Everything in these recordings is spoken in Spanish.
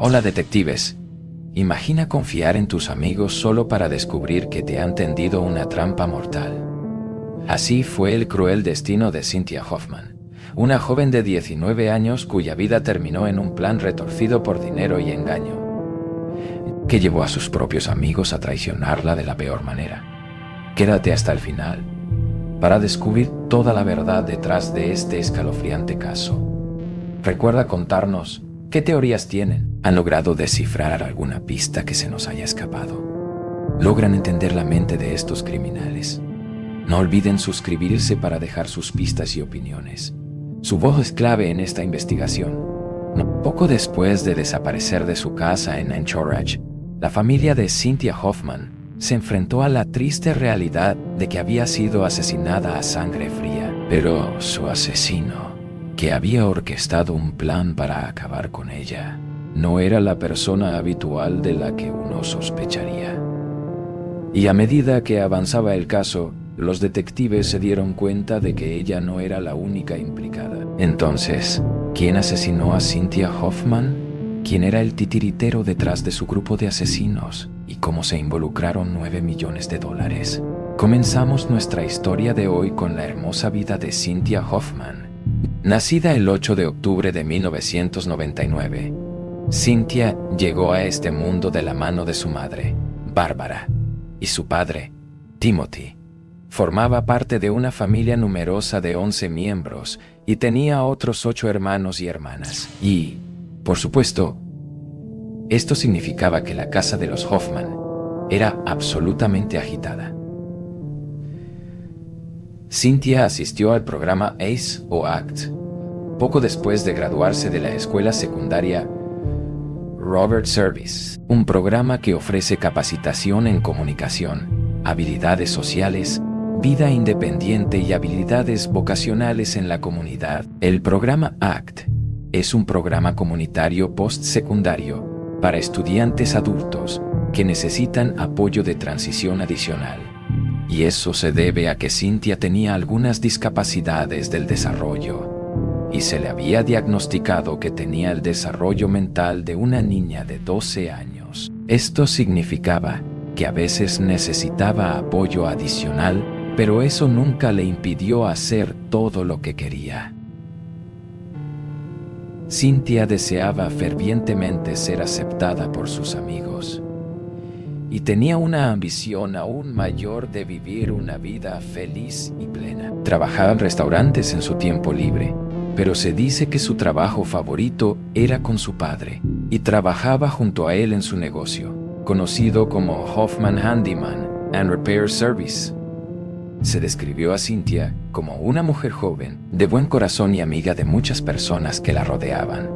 Hola detectives. Imagina confiar en tus amigos solo para descubrir que te han tendido una trampa mortal. Así fue el cruel destino de Cynthia Hoffman, una joven de 19 años cuya vida terminó en un plan retorcido por dinero y engaño, que llevó a sus propios amigos a traicionarla de la peor manera. Quédate hasta el final para descubrir toda la verdad detrás de este escalofriante caso. Recuerda contarnos qué teorías tienen. ¿Han logrado descifrar alguna pista que se nos haya escapado? ¿Logran entender la mente de estos criminales? No olviden suscribirse para dejar sus pistas y opiniones. Su voz es clave en esta investigación. Poco después de desaparecer de su casa en Anchorage, la familia de Cynthia Hoffman se enfrentó a la triste realidad de que había sido asesinada a sangre fría. Pero su asesino, que había orquestado un plan para acabar con ella, no era la persona habitual de la que uno sospecharía. Y a medida que avanzaba el caso, los detectives se dieron cuenta de que ella no era la única implicada. Entonces, ¿quién asesinó a Cynthia Hoffman? ¿Quién era el titiritero detrás de su grupo de asesinos? ¿Y cómo se involucraron 9 millones de dólares? Comenzamos nuestra historia de hoy con la hermosa vida de Cynthia Hoffman. Nacida el 8 de octubre de 1999, Cynthia llegó a este mundo de la mano de su madre, Bárbara, y su padre, Timothy. Formaba parte de una familia numerosa de 11 miembros y tenía otros 8 hermanos y hermanas. Y, por supuesto, esto significaba que la casa de los Hoffman era absolutamente agitada. Cynthia asistió al programa ACE o ACT, poco después de graduarse de la escuela secundaria Robert Service, un programa que ofrece capacitación en comunicación, habilidades sociales, vida independiente y habilidades vocacionales en la comunidad. El programa ACT es un programa comunitario postsecundario para estudiantes adultos que necesitan apoyo de transición adicional. Y eso se debe a que Cynthia tenía algunas discapacidades del desarrollo y se le había diagnosticado que tenía el desarrollo mental de una niña de 12 años. Esto significaba que a veces necesitaba apoyo adicional, pero eso nunca le impidió hacer todo lo que quería. Cynthia deseaba fervientemente ser aceptada por sus amigos y tenía una ambición aún mayor de vivir una vida feliz y plena. Trabajaba en restaurantes en su tiempo libre, pero se dice que su trabajo favorito era con su padre y trabajaba junto a él en su negocio, conocido como Hoffman Handyman and Repair Service. Se describió a Cynthia como una mujer joven, de buen corazón y amiga de muchas personas que la rodeaban.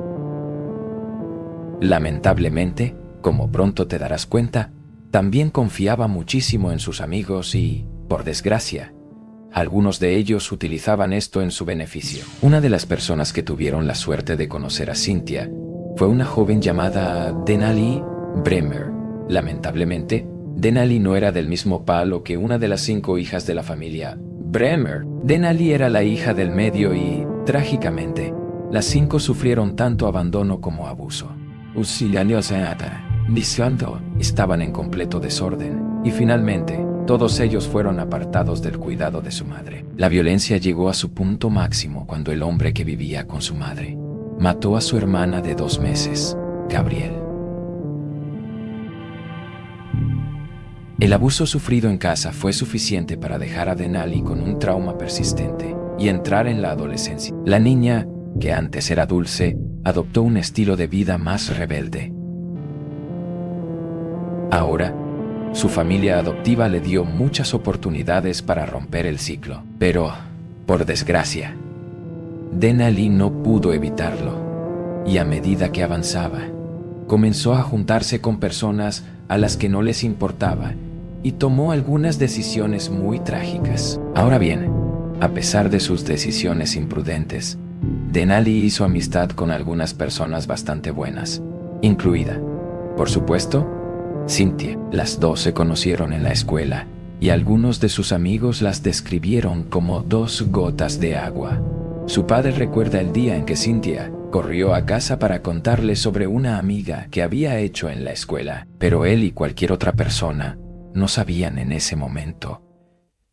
Lamentablemente, como pronto te darás cuenta, también confiaba muchísimo en sus amigos y, por desgracia, algunos de ellos utilizaban esto en su beneficio. Una de las personas que tuvieron la suerte de conocer a Cynthia fue una joven llamada Denali Bremer. Lamentablemente, Denali no era del mismo palo que una de las 5 hijas de la familia Bremer. Denali era la hija del medio y, trágicamente, las 5 sufrieron tanto abandono como abuso. Estaban en completo desorden y finalmente todos ellos fueron apartados del cuidado de su madre. La violencia llegó a su punto máximo cuando el hombre que vivía con su madre mató a su hermana de 2 meses, Gabriel. El abuso sufrido en casa fue suficiente para dejar a Denali con un trauma persistente y entrar en la adolescencia. La niña, que antes era dulce, adoptó un estilo de vida más rebelde. Ahora, su familia adoptiva le dio muchas oportunidades para romper el ciclo, pero, por desgracia, Denali no pudo evitarlo, y a medida que avanzaba, comenzó a juntarse con personas a las que no les importaba y tomó algunas decisiones muy trágicas. Ahora bien, a pesar de sus decisiones imprudentes, Denali hizo amistad con algunas personas bastante buenas, incluida, por supuesto, Cynthia. Las 2 se conocieron en la escuela y algunos de sus amigos las describieron como 2 gotas de agua. Su padre recuerda el día en que Cynthia Corrió a casa para contarle sobre una amiga que había hecho en la escuela, pero él y cualquier otra persona no sabían en ese momento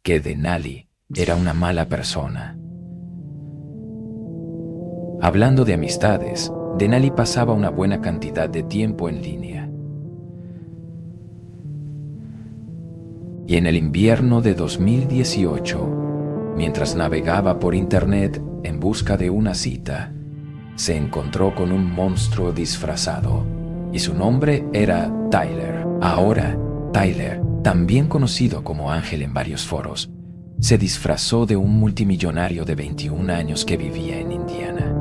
que Denali era una mala persona. Hablando de amistades, Denali pasaba una buena cantidad de tiempo en línea. Y en el invierno de 2018, mientras navegaba por internet en busca de una cita, se encontró con un monstruo disfrazado, y su nombre era Tyler. Ahora, Tyler, también conocido como Ángel en varios foros, se disfrazó de un multimillonario de 21 años que vivía en Indiana.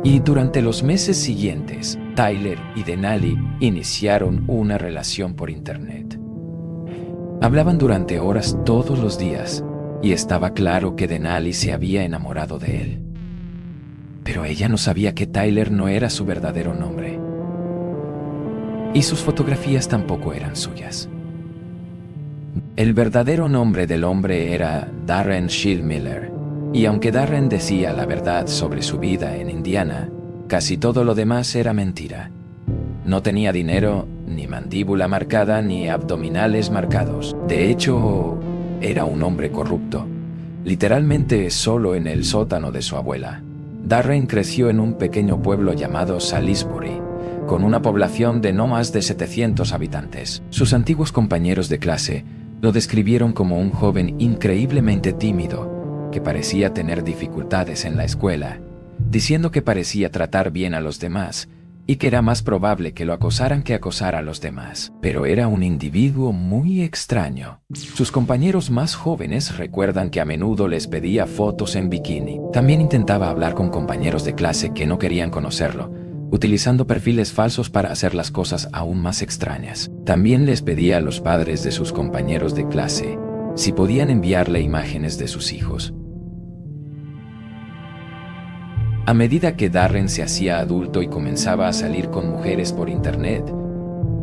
Y durante los meses siguientes, Tyler y Denali iniciaron una relación por internet. Hablaban durante horas todos los días, y estaba claro que Denali se había enamorado de él. Pero ella no sabía que Tyler no era su verdadero nombre. Y sus fotografías tampoco eran suyas. El verdadero nombre del hombre era Darren Schildmiller, y aunque Darren decía la verdad sobre su vida en Indiana, casi todo lo demás era mentira. No tenía dinero, ni mandíbula marcada, ni abdominales marcados. De hecho, era un hombre corrupto, literalmente solo en el sótano de su abuela. Darren creció en un pequeño pueblo llamado Salisbury, con una población de no más de 700 habitantes. Sus antiguos compañeros de clase lo describieron como un joven increíblemente tímido, que parecía tener dificultades en la escuela, diciendo que parecía tratar bien a los demás y que era más probable que lo acosaran que acosar a los demás. Pero era un individuo muy extraño. Sus compañeros más jóvenes recuerdan que a menudo les pedía fotos en bikini. También intentaba hablar con compañeros de clase que no querían conocerlo, utilizando perfiles falsos para hacer las cosas aún más extrañas. También les pedía a los padres de sus compañeros de clase si podían enviarle imágenes de sus hijos. A medida que Darren se hacía adulto y comenzaba a salir con mujeres por internet,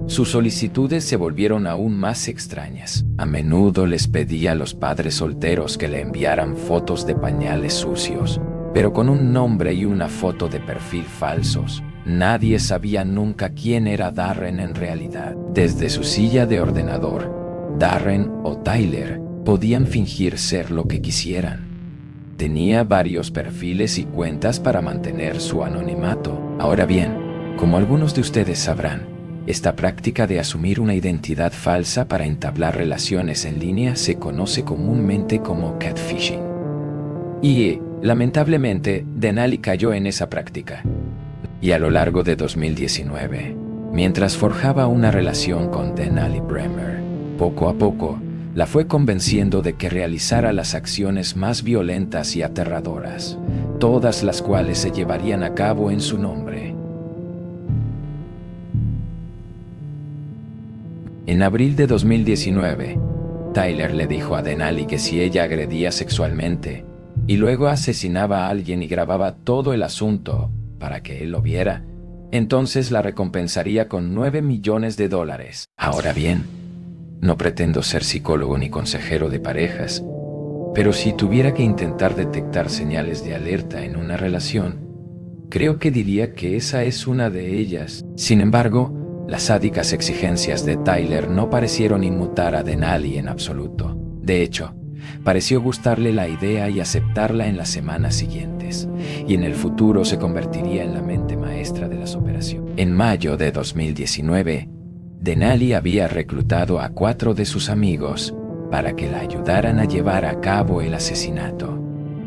sus solicitudes se volvieron aún más extrañas. A menudo les pedía a los padres solteros que le enviaran fotos de pañales sucios, pero con un nombre y una foto de perfil falsos. Nadie sabía nunca quién era Darren en realidad. Desde su silla de ordenador, Darren o Tyler podían fingir ser lo que quisieran. Tenía varios perfiles y cuentas para mantener su anonimato. Ahora bien, como algunos de ustedes sabrán, esta práctica de asumir una identidad falsa para entablar relaciones en línea se conoce comúnmente como catfishing. Y, lamentablemente, Denali cayó en esa práctica. Y a lo largo de 2019, mientras forjaba una relación con Denali Bremer, poco a poco, la fue convenciendo de que realizara las acciones más violentas y aterradoras, todas las cuales se llevarían a cabo en su nombre. En abril de 2019, Tyler le dijo a Denali que si ella agredía sexualmente y luego asesinaba a alguien y grababa todo el asunto para que él lo viera, entonces la recompensaría con $9 millones. Ahora bien, no pretendo ser psicólogo ni consejero de parejas, pero si tuviera que intentar detectar señales de alerta en una relación, creo que diría que esa es una de ellas. Sin embargo, las sádicas exigencias de Tyler no parecieron inmutar a Denali en absoluto. De hecho, pareció gustarle la idea y aceptarla en las semanas siguientes, y en el futuro se convertiría en la mente maestra de las operaciones. En mayo de 2019, Denali había reclutado a 4 de sus amigos para que la ayudaran a llevar a cabo el asesinato.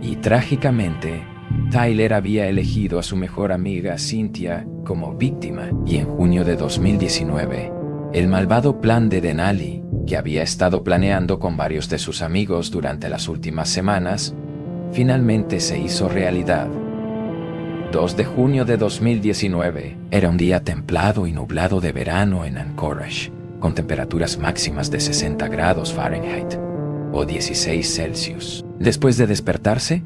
Y trágicamente, Tyler había elegido a su mejor amiga Cynthia como víctima. Y en junio de 2019, el malvado plan de Denali, que había estado planeando con varios de sus amigos durante las últimas semanas, finalmente se hizo realidad. 2 de junio de 2019, era un día templado y nublado de verano en Anchorage, con temperaturas máximas de 60 grados Fahrenheit o 16 Celsius. Después de despertarse,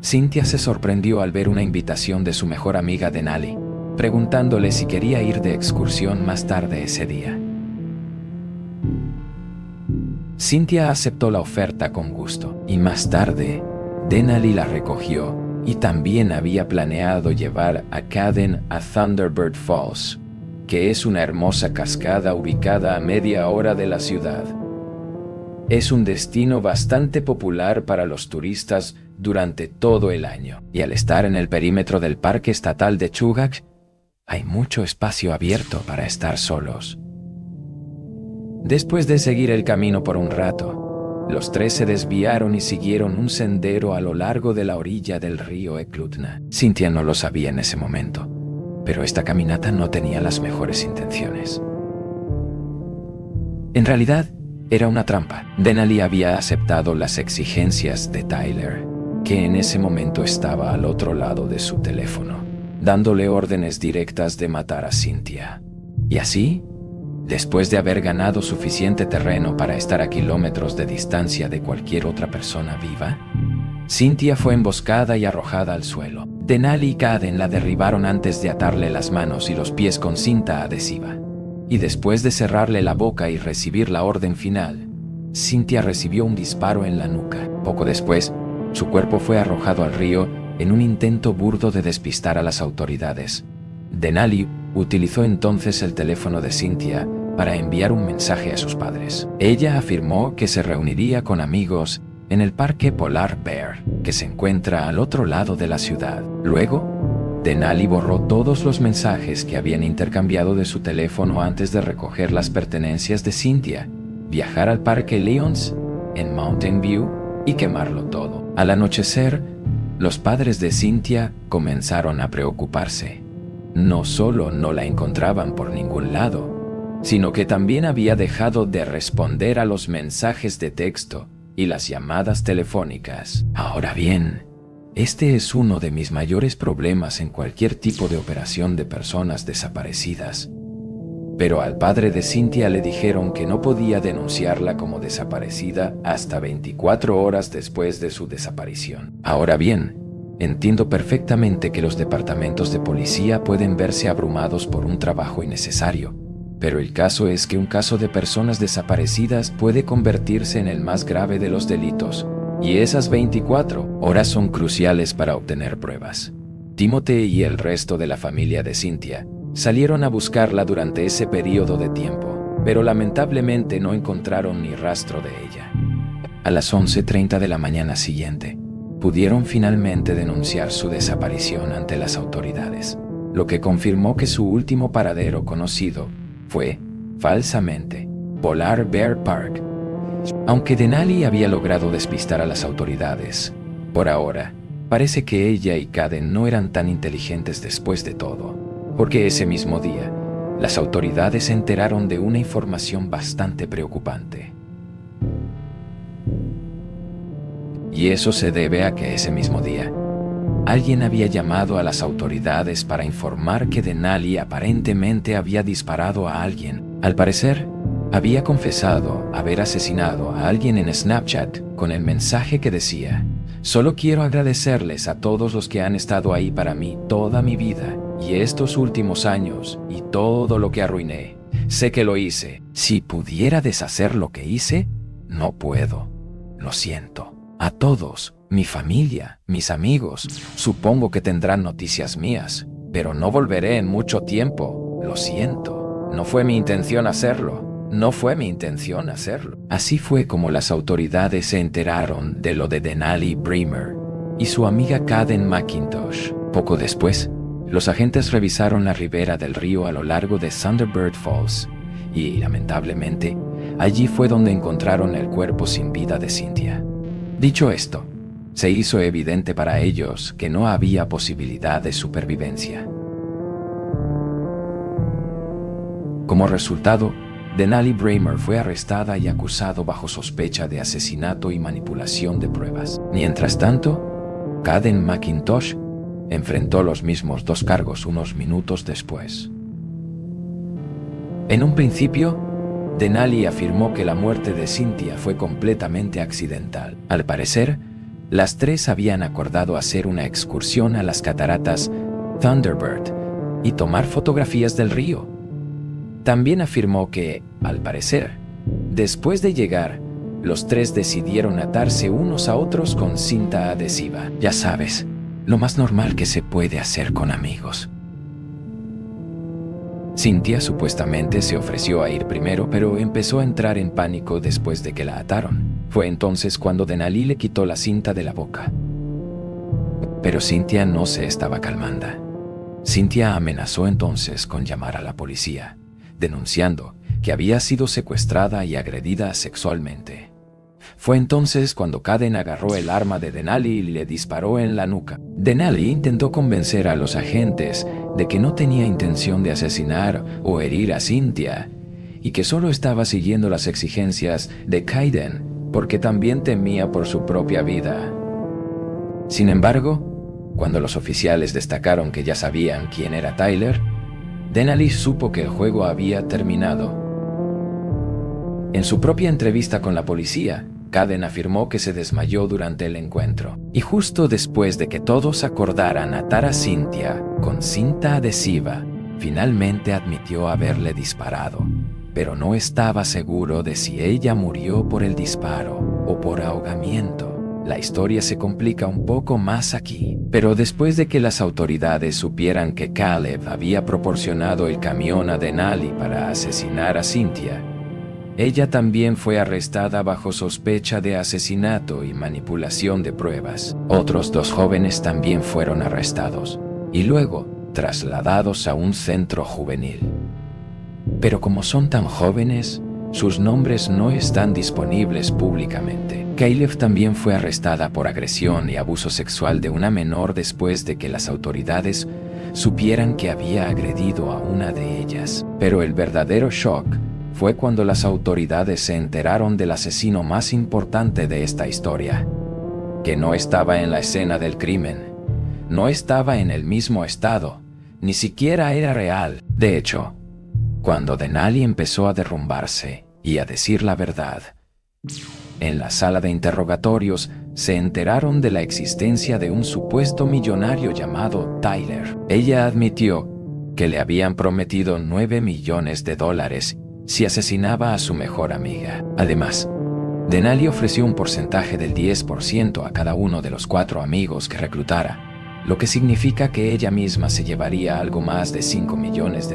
Cynthia se sorprendió al ver una invitación de su mejor amiga Denali, preguntándole si quería ir de excursión más tarde ese día. Cynthia aceptó la oferta con gusto, y más tarde, Denali la recogió y también había planeado llevar a Caden a Thunderbird Falls, que es una hermosa cascada ubicada a media hora de la ciudad. Es un destino bastante popular para los turistas durante todo el año, y al estar en el perímetro del Parque Estatal de Chugach, hay mucho espacio abierto para estar solos. Después de seguir el camino por un rato, los tres se desviaron y siguieron un sendero a lo largo de la orilla del río Eklutna. Cynthia no lo sabía en ese momento, pero esta caminata no tenía las mejores intenciones. En realidad, era una trampa. Denali había aceptado las exigencias de Tyler, que en ese momento estaba al otro lado de su teléfono, dándole órdenes directas de matar a Cynthia. Y así, después de haber ganado suficiente terreno para estar a kilómetros de distancia de cualquier otra persona viva, Cynthia fue emboscada y arrojada al suelo. Denali y Caden la derribaron antes de atarle las manos y los pies con cinta adhesiva. Y después de cerrarle la boca y recibir la orden final, Cynthia recibió un disparo en la nuca. Poco después, su cuerpo fue arrojado al río en un intento burdo de despistar a las autoridades. Denali utilizó entonces el teléfono de Cynthia para enviar un mensaje a sus padres. Ella afirmó que se reuniría con amigos en el Parque Polar Bear, que se encuentra al otro lado de la ciudad. Luego, Denali borró todos los mensajes que habían intercambiado de su teléfono antes de recoger las pertenencias de Cynthia, viajar al Parque Lions en Mountain View y quemarlo todo. Al anochecer, los padres de Cynthia comenzaron a preocuparse. No solo no la encontraban por ningún lado, sino que también había dejado de responder a los mensajes de texto y las llamadas telefónicas. Ahora bien, este es uno de mis mayores problemas en cualquier tipo de operación de personas desaparecidas. Pero al padre de Cynthia le dijeron que no podía denunciarla como desaparecida hasta 24 horas después de su desaparición. Ahora bien, entiendo perfectamente que los departamentos de policía pueden verse abrumados por un trabajo innecesario, pero el caso es que un caso de personas desaparecidas puede convertirse en el más grave de los delitos, y esas 24 horas son cruciales para obtener pruebas. Timothy y el resto de la familia de Cynthia salieron a buscarla durante ese periodo de tiempo, pero lamentablemente no encontraron ni rastro de ella. A las 11:30 de la mañana siguiente, pudieron finalmente denunciar su desaparición ante las autoridades, lo que confirmó que su último paradero conocido fue, falsamente, Polar Bear Park. Aunque Denali había logrado despistar a las autoridades, por ahora, parece que ella y Caden no eran tan inteligentes después de todo, porque ese mismo día, las autoridades se enteraron de una información bastante preocupante. Y eso se debe a que ese mismo día, alguien había llamado a las autoridades para informar que Denali aparentemente había disparado a alguien. Al parecer, había confesado haber asesinado a alguien en Snapchat con el mensaje que decía: «Solo quiero agradecerles a todos los que han estado ahí para mí toda mi vida y estos últimos años y todo lo que arruiné. Sé que lo hice. Si pudiera deshacer lo que hice, no puedo. Lo siento. A todos, mi familia, mis amigos, supongo que tendrán noticias mías, pero no volveré en mucho tiempo. Lo siento. No fue mi intención hacerlo. No fue mi intención hacerlo». Así fue como las autoridades se enteraron de lo de Denali Bremer y su amiga Caden McIntosh. Poco después, los agentes revisaron la ribera del río a lo largo de Thunderbird Falls y, lamentablemente, allí fue donde encontraron el cuerpo sin vida de Cynthia. Dicho esto, se hizo evidente para ellos que no había posibilidad de supervivencia. Como resultado, Denali Bremer fue arrestada y acusado bajo sospecha de asesinato y manipulación de pruebas. Mientras tanto, Caden McIntosh enfrentó los mismos 2 cargos unos minutos después. En un principio, Denali afirmó que la muerte de Cynthia fue completamente accidental. Al parecer, las 3 habían acordado hacer una excursión a las cataratas Thunderbird y tomar fotografías del río. También afirmó que, al parecer, después de llegar, los 3 decidieron atarse unos a otros con cinta adhesiva. Ya sabes, lo más normal que se puede hacer con amigos. Cynthia supuestamente se ofreció a ir primero, pero empezó a entrar en pánico después de que la ataron. Fue entonces cuando Denali le quitó la cinta de la boca. Pero Cynthia no se estaba calmando. Cynthia amenazó entonces con llamar a la policía, denunciando que había sido secuestrada y agredida sexualmente. Fue entonces cuando Caden agarró el arma de Denali y le disparó en la nuca. Denali intentó convencer a los agentes de que no tenía intención de asesinar o herir a Cynthia y que solo estaba siguiendo las exigencias de Caden porque también temía por su propia vida. Sin embargo, cuando los oficiales destacaron que ya sabían quién era Tyler, Denali supo que el juego había terminado. En su propia entrevista con la policía, Caden afirmó que se desmayó durante el encuentro. Y justo después de que todos acordaran atar a Cynthia con cinta adhesiva, finalmente admitió haberle disparado, pero no estaba seguro de si ella murió por el disparo o por ahogamiento. La historia se complica un poco más aquí, pero después de que las autoridades supieran que Caleb había proporcionado el camión a Denali para asesinar a Cynthia, ella también fue arrestada bajo sospecha de asesinato y manipulación de pruebas. Otros 2 jóvenes también fueron arrestados y luego trasladados a un centro juvenil. Pero como son tan jóvenes, sus nombres no están disponibles públicamente. Caleb también fue arrestada por agresión y abuso sexual de una menor después de que las autoridades supieran que había agredido a una de ellas. Pero el verdadero shock fue cuando las autoridades se enteraron del asesino más importante de esta historia, que no estaba en la escena del crimen, no estaba en el mismo estado, ni siquiera era real. De hecho, cuando Denali empezó a derrumbarse y a decir la verdad, en la sala de interrogatorios se enteraron de la existencia de un supuesto millonario llamado Tyler. Ella admitió que le habían prometido $9 millones si asesinaba a su mejor amiga. Además, Denali ofreció un porcentaje del 10% a cada uno de los 4 amigos que reclutara, lo que significa que ella misma se llevaría algo más de $5 millones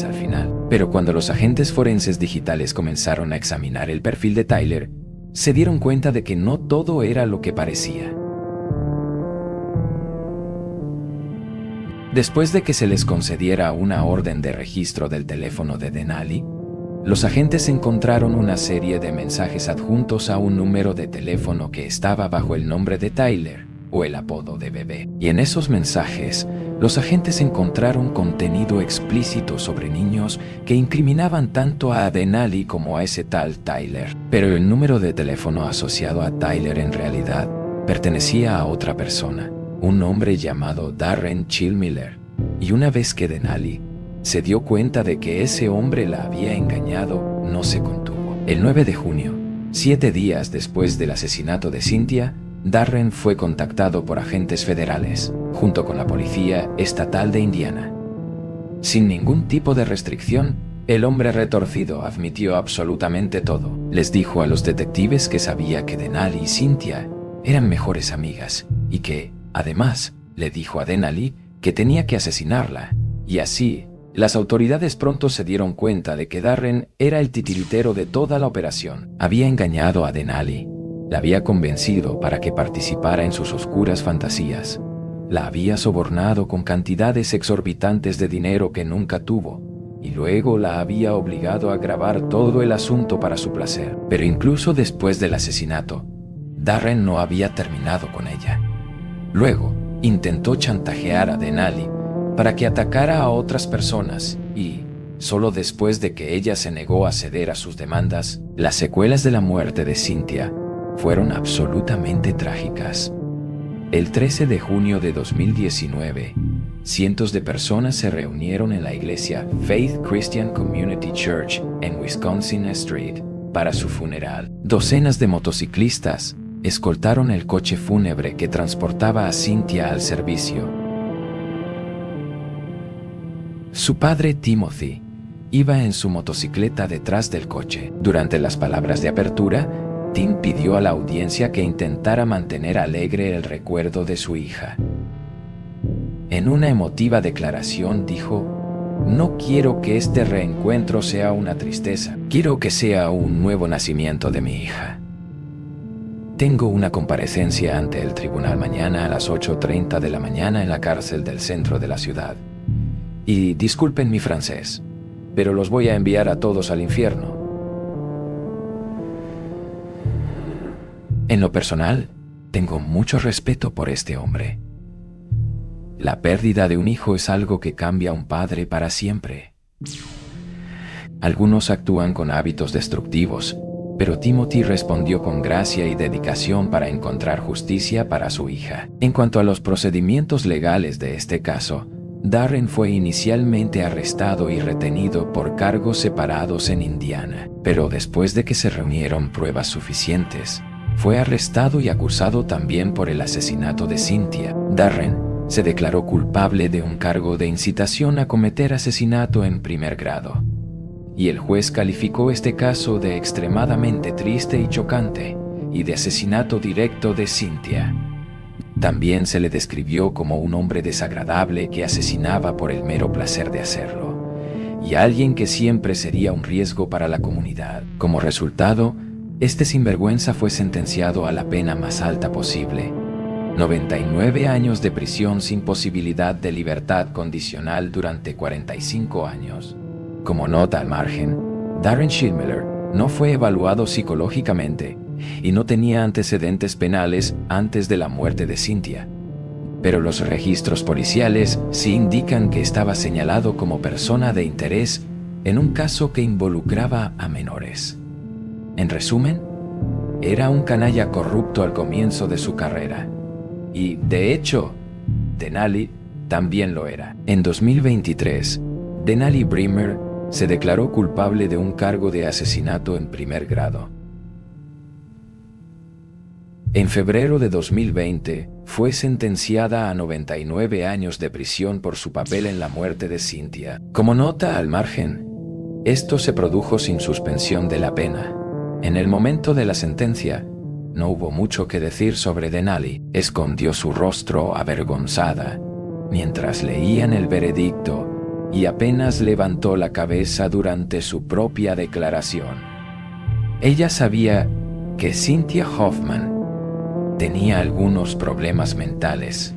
al final. Pero cuando los agentes forenses digitales comenzaron a examinar el perfil de Tyler, se dieron cuenta de que no todo era lo que parecía. Después de que se les concediera una orden de registro del teléfono de Denali, los agentes encontraron una serie de mensajes adjuntos a un número de teléfono que estaba bajo el nombre de Tyler o el apodo de Bebé. Y en esos mensajes, los agentes encontraron contenido explícito sobre niños que incriminaban tanto a Denali como a ese tal Tyler. Pero el número de teléfono asociado a Tyler en realidad pertenecía a otra persona, un hombre llamado Darren Chillmiller. Y una vez que Denali se dio cuenta de que ese hombre la había engañado, no se contuvo. El 9 de junio, 7 días después del asesinato de Cynthia, Darren fue contactado por agentes federales, junto con la Policía Estatal de Indiana. Sin ningún tipo de restricción, el hombre retorcido admitió absolutamente todo. Les dijo a los detectives que sabía que Denali y Cynthia eran mejores amigas y que, además, le dijo a Denali que tenía que asesinarla, y así, las autoridades pronto se dieron cuenta de que Darren era el titiritero de toda la operación. Había engañado a Denali, la había convencido para que participara en sus oscuras fantasías, la había sobornado con cantidades exorbitantes de dinero que nunca tuvo, y luego la había obligado a grabar todo el asunto para su placer. Pero incluso después del asesinato, Darren no había terminado con ella. Luego, intentó chantajear a Denali para que atacara a otras personas y, solo después de que ella se negó a ceder a sus demandas, las secuelas de la muerte de Cynthia fueron absolutamente trágicas. El 13 de junio de 2019, cientos de personas se reunieron en la iglesia Faith Christian Community Church en Wisconsin Street para su funeral. Docenas de motociclistas escoltaron el coche fúnebre que transportaba a Cynthia al servicio. Su padre, Timothy, iba en su motocicleta detrás del coche. Durante las palabras de apertura, Tim pidió a la audiencia que intentara mantener alegre el recuerdo de su hija. En una emotiva declaración dijo: "No quiero que este reencuentro sea una tristeza, quiero que sea un nuevo nacimiento de mi hija. Tengo una comparecencia ante el tribunal mañana a las 8:30 de la mañana en la cárcel del centro de la ciudad. Y disculpen mi francés, pero los voy a enviar a todos al infierno". En lo personal, tengo mucho respeto por este hombre. La pérdida de un hijo es algo que cambia a un padre para siempre. Algunos actúan con hábitos destructivos, pero Timothy respondió con gracia y dedicación para encontrar justicia para su hija. En cuanto a los procedimientos legales de este caso, Darren fue inicialmente arrestado y retenido por cargos separados en Indiana, pero después de que se reunieron pruebas suficientes, fue arrestado y acusado también por el asesinato de Cynthia. Darren se declaró culpable de un cargo de incitación a cometer asesinato en primer grado, y el juez calificó este caso de extremadamente triste y chocante, y de asesinato directo de Cynthia. También se le describió como un hombre desagradable que asesinaba por el mero placer de hacerlo, y alguien que siempre sería un riesgo para la comunidad. Como resultado, este sinvergüenza fue sentenciado a la pena más alta posible: 99 años de prisión sin posibilidad de libertad condicional durante 45 años. Como nota al margen, Darren Schindler no fue evaluado psicológicamente y no tenía antecedentes penales antes de la muerte de Cynthia, pero los registros policiales sí indican que estaba señalado como persona de interés en un caso que involucraba a menores. En resumen, era un canalla corrupto al comienzo de su carrera. Y, de hecho, Denali también lo era. En 2023, Denali Brimmer se declaró culpable de un cargo de asesinato en primer grado. En febrero de 2020, fue sentenciada a 99 años de prisión por su papel en la muerte de Cynthia. Como nota al margen, esto se produjo sin suspensión de la pena. En el momento de la sentencia, no hubo mucho que decir sobre Denali. Escondió su rostro avergonzada mientras leían el veredicto y apenas levantó la cabeza durante su propia declaración. Ella sabía que Cynthia Hoffman tenía algunos problemas mentales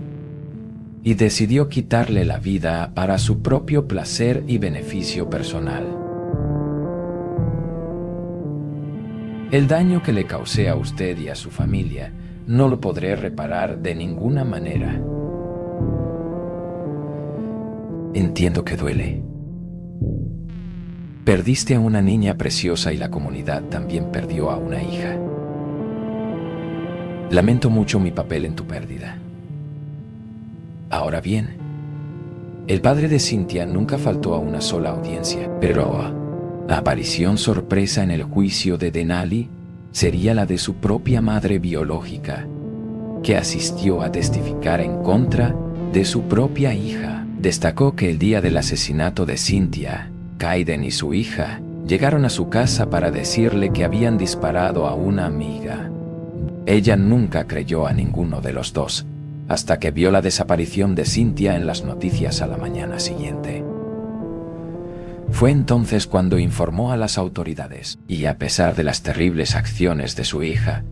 y decidió quitarle la vida para su propio placer y beneficio personal. El daño que le causé a usted y a su familia no lo podré reparar de ninguna manera. Entiendo que duele. Perdiste a una niña preciosa y la comunidad también perdió a una hija. Lamento mucho mi papel en tu pérdida. Ahora bien, el padre de Cynthia nunca faltó a una sola audiencia, pero la aparición sorpresa en el juicio de Denali sería la de su propia madre biológica, que asistió a testificar en contra de su propia hija. Destacó que el día del asesinato de Cynthia, Kaiden y su hija llegaron a su casa para decirle que habían disparado a una amiga. Ella nunca creyó a ninguno de los dos, hasta que vio la desaparición de Cynthia en las noticias a la mañana siguiente. Fue entonces cuando informó a las autoridades, y a pesar de las terribles acciones de su hija,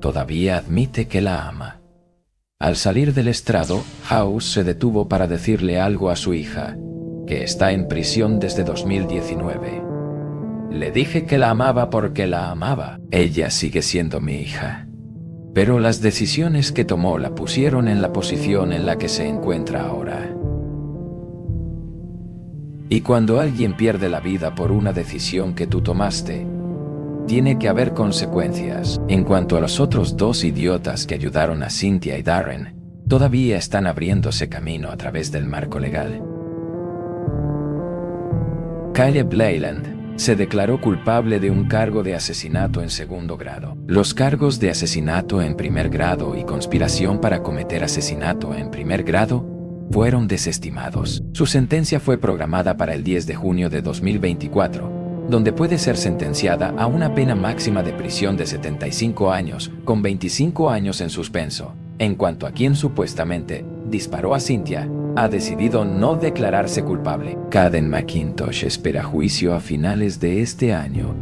todavía admite que la ama. Al salir del estrado, House se detuvo para decirle algo a su hija, que está en prisión desde 2019. Le dije que la amaba porque la amaba. Ella sigue siendo mi hija. Pero las decisiones que tomó la pusieron en la posición en la que se encuentra ahora. Y cuando alguien pierde la vida por una decisión que tú tomaste, tiene que haber consecuencias. En cuanto a los otros dos idiotas que ayudaron a Cynthia y Darren, todavía están abriéndose camino a través del marco legal. Caleb Leyland se declaró culpable de un cargo de asesinato en segundo grado. Los cargos de asesinato en primer grado y conspiración para cometer asesinato en primer grado fueron desestimados. Su sentencia fue programada para el 10 de junio de 2024, donde puede ser sentenciada a una pena máxima de prisión de 75 años, con 25 años en suspenso. En cuanto a quien supuestamente disparó a Cynthia, ha decidido no declararse culpable. Caden McIntosh espera juicio a finales de este año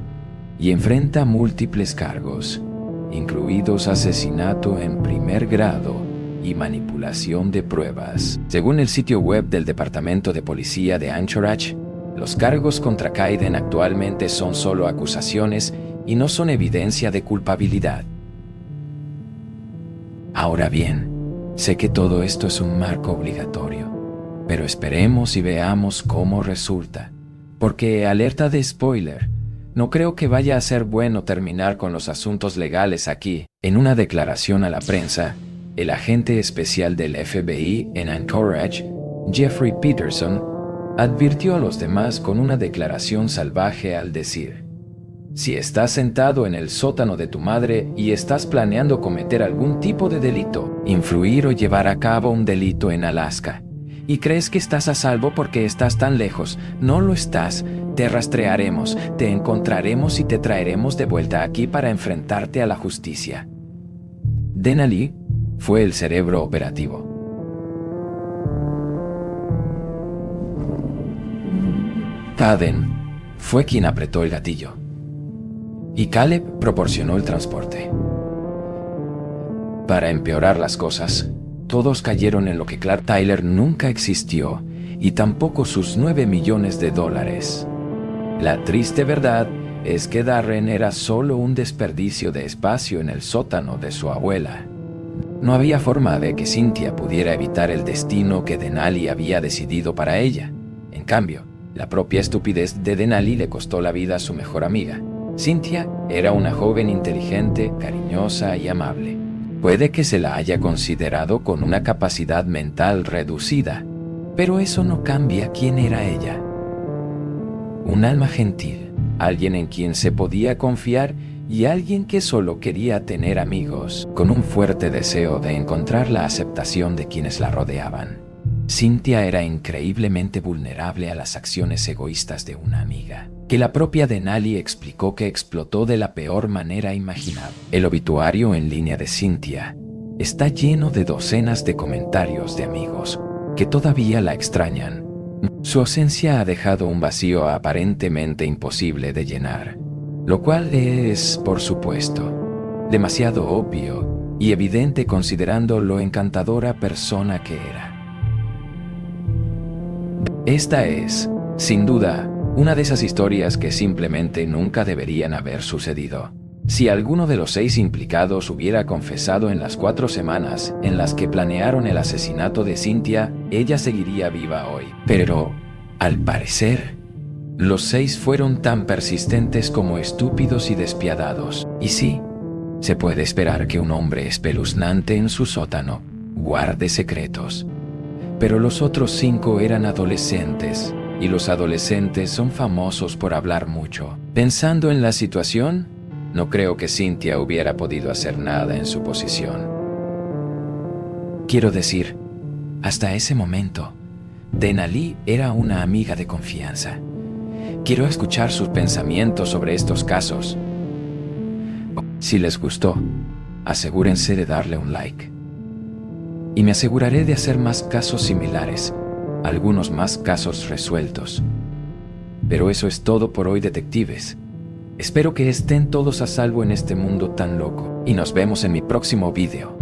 y enfrenta múltiples cargos, incluidos asesinato en primer grado y manipulación de pruebas. Según el sitio web del Departamento de Policía de Anchorage, los cargos contra Caden actualmente son solo acusaciones y no son evidencia de culpabilidad. Ahora bien, sé que todo esto es un marco obligatorio, pero esperemos y veamos cómo resulta, porque, alerta de spoiler, no creo que vaya a ser bueno terminar con los asuntos legales aquí. En una declaración a la prensa, el agente especial del FBI en Anchorage, Jeffrey Peterson, advirtió a los demás con una declaración salvaje al decir: si estás sentado en el sótano de tu madre y estás planeando cometer algún tipo de delito, influir o llevar a cabo un delito en Alaska, y crees que estás a salvo porque estás tan lejos, no lo estás. Te rastrearemos, te encontraremos y te traeremos de vuelta aquí para enfrentarte a la justicia. Denali fue el cerebro operativo. Caden fue quien apretó el gatillo. Y Caleb proporcionó el transporte. Para empeorar las cosas, todos cayeron en lo que Clark Tyler nunca existió y tampoco sus $9 millones. La triste verdad es que Darren era solo un desperdicio de espacio en el sótano de su abuela. No había forma de que Cynthia pudiera evitar el destino que Denali había decidido para ella. En cambio, la propia estupidez de Denali le costó la vida a su mejor amiga. Cynthia era una joven inteligente, cariñosa y amable. Puede que se la haya considerado con una capacidad mental reducida, pero eso no cambia quién era ella. Un alma gentil, alguien en quien se podía confiar y alguien que solo quería tener amigos, con un fuerte deseo de encontrar la aceptación de quienes la rodeaban. Cynthia era increíblemente vulnerable a las acciones egoístas de una amiga, que la propia Denali explicó que explotó de la peor manera imaginable. El obituario en línea de Cynthia está lleno de docenas de comentarios de amigos que todavía la extrañan. Su ausencia ha dejado un vacío aparentemente imposible de llenar, lo cual es, por supuesto, demasiado obvio y evidente considerando lo encantadora persona que era. Esta es, sin duda, una de esas historias que simplemente nunca deberían haber sucedido. Si alguno de los 6 implicados hubiera confesado en las 4 semanas en las que planearon el asesinato de Cynthia, ella seguiría viva hoy. Pero, al parecer, los 6 fueron tan persistentes como estúpidos y despiadados. Y sí, se puede esperar que un hombre espeluznante en su sótano guarde secretos. Pero los otros 5 eran adolescentes, y los adolescentes son famosos por hablar mucho. Pensando en la situación, no creo que Cynthia hubiera podido hacer nada en su posición. Quiero decir, hasta ese momento, Denali era una amiga de confianza. Quiero escuchar sus pensamientos sobre estos casos. Si les gustó, asegúrense de darle un like. Y me aseguraré de hacer más casos similares, algunos más casos resueltos. Pero eso es todo por hoy, detectives. Espero que estén todos a salvo en este mundo tan loco, y nos vemos en mi próximo video.